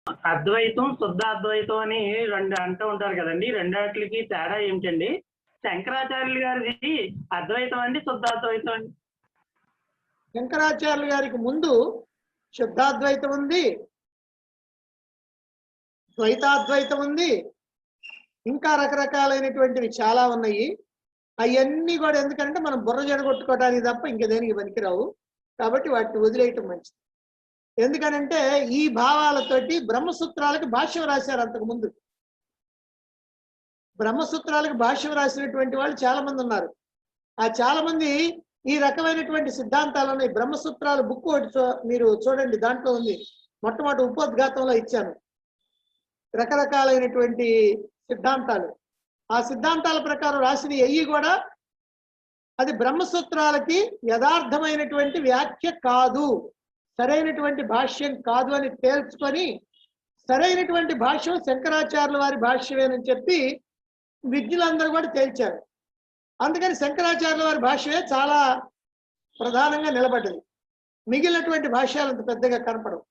అద్వైతం, శుద్ధ అద్వైతం అని 2 అంటూ ఉంటారు కదండీ! రెండాట్లికి తేడా ఏమిటండి? శంకరాచార్యులు గారిది అద్వైతం అండి? శుద్ధ అద్వైతం అండి? శంకరాచార్యులు గారికి ముందు శుద్ధాద్వైతం ఉంది, ద్వైతాద్వైతం ఉంది, ఇంకా రకరకాలైనటువంటివి చాలా ఉన్నాయి. అవన్నీ కూడా ఎందుకంటే మనం బుర్ర జడగొట్టుకోవడానికి తప్ప ఇంక దేనికి పనికిరావు. కాబట్టి వాటిని వదిలేయటం మంచిది. ఎందుకనంటే ఈ భావాలతోటి బ్రహ్మసూత్రాలకు భాష్యం రాశారు అంతకు ముందు. బ్రహ్మసూత్రాలకు భాష్యం రాసినటువంటి వాళ్ళు చాలా మంది ఉన్నారు. ఆ చాలా మంది ఈ రకమైనటువంటి సిద్ధాంతాలను బ్రహ్మసూత్రాలు బుక్ ఒకటి మీరు చూడండి, దాంట్లో ఉంది. మొట్టమొదటి ఉపోద్ఘాతంలో ఇచ్చాను రకరకాలైనటువంటి సిద్ధాంతాలు. ఆ సిద్ధాంతాల ప్రకారం రాసిన అయ్యి కూడా అది బ్రహ్మసూత్రాలకి యథార్థమైనటువంటి వ్యాఖ్య కాదు, సరైనటువంటి భాష్యం కాదు అని తేల్చుకొని సరైనటువంటి భాష్యం శంకరాచార్యుల వారి భాష్యమేనని చెప్పి విజ్ఞులందరూ కూడా తేల్చారు. అందుకని శంకరాచార్యుల వారి భాష్యమే చాలా ప్రధానంగా నిలబడ్డది. మిగిలినటువంటి భాష్యాలు అంత పెద్దగా కనపడవు.